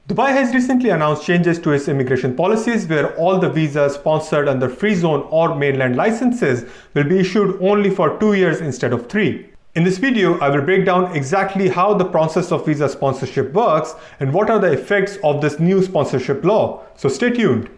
Dubai has recently announced changes to its immigration policies where all the visas sponsored under FreeZone or mainland licenses will be issued only for 2 years instead of 3. In this video, I will break down exactly how the process of visa sponsorship works and what are the effects of this new sponsorship law. So stay tuned.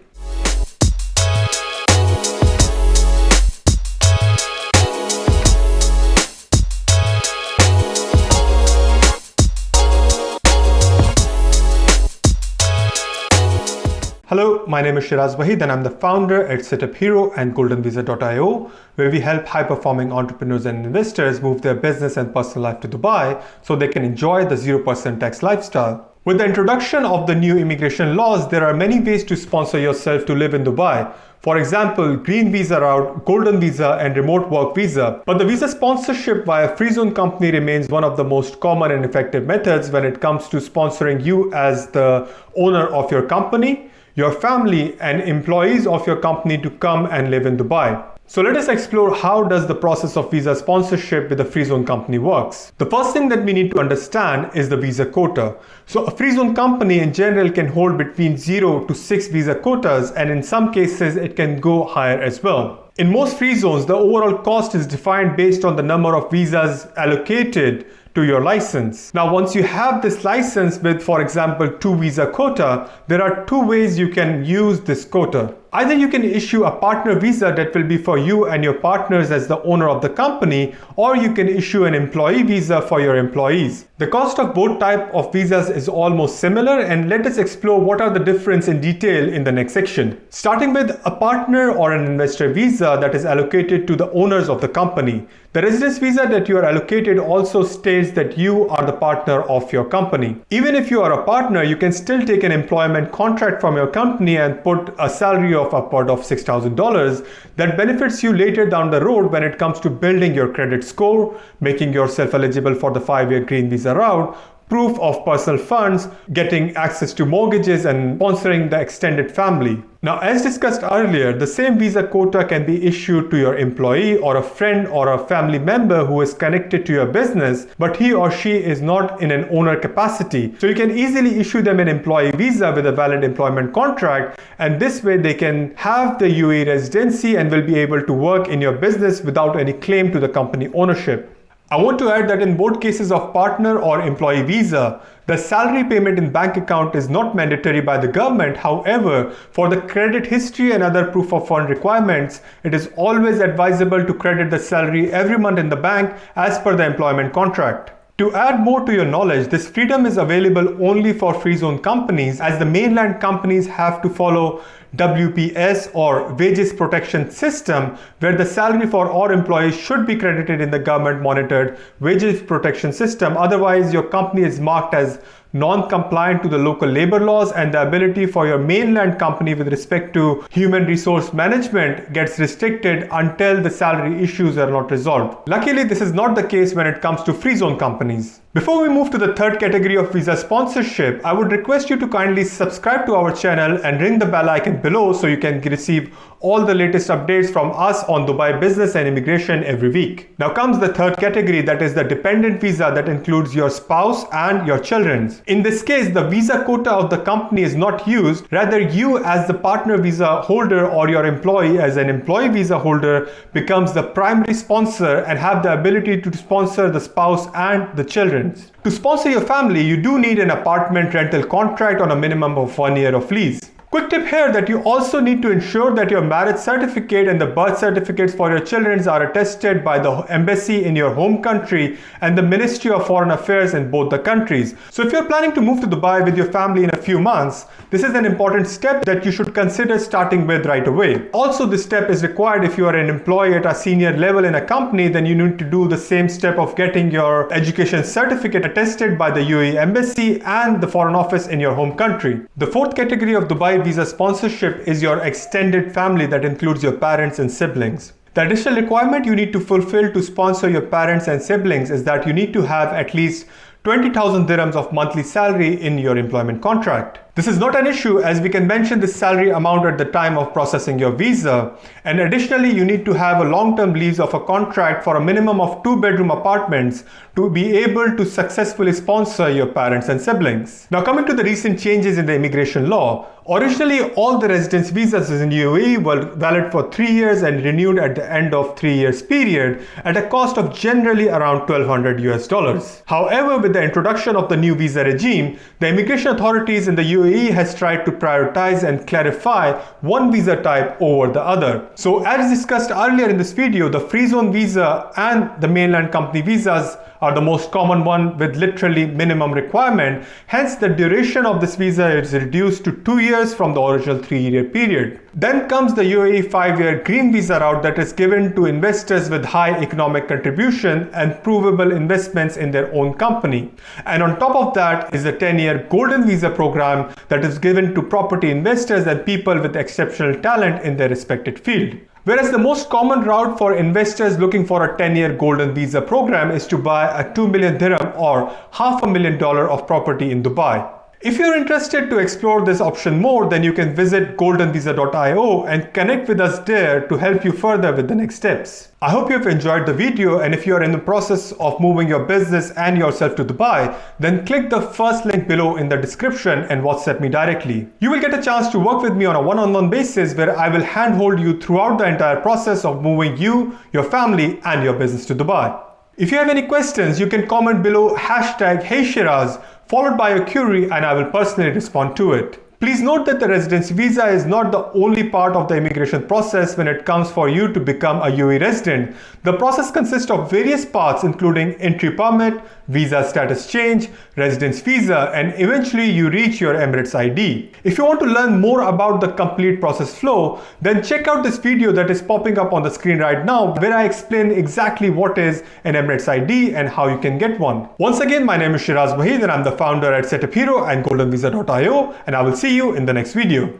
Hello, my name is Shiraz Wahid and I'm the founder at Setup Hero and goldenvisa.io, where we help high-performing entrepreneurs and investors move their business and personal life to Dubai so they can enjoy the 0% tax lifestyle. With the introduction of the new immigration laws, there are many ways to sponsor yourself to live in Dubai. For example, green visa route, golden visa, and remote work visa. But the visa sponsorship via FreeZone company remains one of the most common and effective methods when it comes to sponsoring you as the owner of your company, your family, and employees of your company to come and live in Dubai. So let us explore how does the process of visa sponsorship with the FreeZone company works. The first thing that we need to understand is the visa quota. So a FreeZone company in general can hold between 0 to 6 visa quotas, and in some cases it can go higher as well. In most free zones, the overall cost is defined based on the number of visas allocated to your license. Now, once you have this license with, for example, 2 visa quota, there are 2 ways you can use this quota. Either you can issue a partner visa that will be for you and your partners as the owner of the company, or you can issue an employee visa for your employees. The cost of both types of visas is almost similar, and let us explore what are the difference in detail in the next section. Starting with a partner or an investor visa that is allocated to the owners of the company. The residence visa that you are allocated also states that you are the partner of your company. Even if you are a partner, you can still take an employment contract from your company and put a salary of upward of $6,000 that benefits you later down the road when it comes to building your credit score, making yourself eligible for the 5-year green visa route, proof of personal funds, getting access to mortgages, and sponsoring the extended family. Now, as discussed earlier, the same visa quota can be issued to your employee or a friend or a family member who is connected to your business, but he or she is not in an owner capacity. So you can easily issue them an employee visa with a valid employment contract, and this way they can have the UAE residency and will be able to work in your business without any claim to the company ownership. I want to add that in both cases of partner or employee visa, the salary payment in bank account is not mandatory by the government. However, for the credit history and other proof of fund requirements, it is always advisable to credit the salary every month in the bank as per the employment contract. To add more to your knowledge, this freedom is available only for FreeZone companies, as the mainland companies have to follow WPS or wages protection system, where the salary for all employees should be credited in the government monitored wages protection system. Otherwise, your company is marked as non-compliant to the local labor laws, and the ability for your mainland company with respect to human resource management gets restricted until the salary issues are not resolved. Luckily, this is not the case when it comes to FreeZone companies. Before we move to the third category of visa sponsorship, I would request you to kindly subscribe to our channel and ring the bell icon below so you can receive all the latest updates from us on Dubai business and immigration every week. Now comes the third category, that is the dependent visa that includes your spouse and your children. In this case, the visa quota of the company is not used. Rather, you as the partner visa holder or your employee as an employee visa holder becomes the primary sponsor and have the ability to sponsor the spouse and the children. To sponsor your family, you do need an apartment rental contract on a minimum of 1 year of lease. Quick tip here that you also need to ensure that your marriage certificate and the birth certificates for your children are attested by the embassy in your home country and the Ministry of Foreign Affairs in both the countries. So if you're planning to move to Dubai with your family in a few months, this is an important step that you should consider starting with right away. Also, this step is required if you are an employee at a senior level in a company. Then you need to do the same step of getting your education certificate attested by the UAE embassy and the Foreign Office in your home country. The fourth category of Dubai visa sponsorship is your extended family that includes your parents and siblings. The additional requirement you need to fulfill to sponsor your parents and siblings is that you need to have at least 20,000 dirhams of monthly salary in your employment contract. This is not an issue as we can mention the salary amount at the time of processing your visa, and additionally you need to have a long-term lease of a contract for a minimum of 2-bedroom apartments to be able to successfully sponsor your parents and siblings. Now coming to the recent changes in the immigration law, originally all the residence visas in UAE were valid for 3 years and renewed at the end of 3 years period at a cost of generally around $1,200. However, with the introduction of the new visa regime, the immigration authorities in the UAE has tried to prioritize and clarify one visa type over the other. So as discussed earlier in this video, the FreeZone visa and the mainland company visas are the most common one with literally minimum requirement. Hence the duration of this visa is reduced to 2 years from the original 3-year period. Then comes the UAE 5-year green visa route that is given to investors with high economic contribution and provable investments in their own company. And on top of that is the 10-year golden visa program that is given to property investors and people with exceptional talent in their respected field. Whereas the most common route for investors looking for a 10-year golden visa program is to buy a 2 million dirham or $500,000 of property in Dubai. If you're interested to explore this option more, then you can visit goldenvisa.io and connect with us there to help you further with the next steps. I hope you have enjoyed the video, and if you are in the process of moving your business and yourself to Dubai, then click the first link below in the description and WhatsApp me directly. You will get a chance to work with me on a one-on-one basis where I will handhold you throughout the entire process of moving you, your family and your business to Dubai. If you have any questions, you can comment below #HeyShiraz followed by a query and I will personally respond to it. Please note that the residency visa is not the only part of the immigration process when it comes for you to become a UAE resident. The process consists of various parts including entry permit, visa status change, residence visa, and eventually you reach your Emirates ID. If you want to learn more about the complete process flow, then check out this video that is popping up on the screen right now where I explain exactly what is an Emirates ID and how you can get one. Once again, my name is Shiraz Wahid and I'm the founder at Setup Hero and goldenvisa.io, and I will see you in the next video.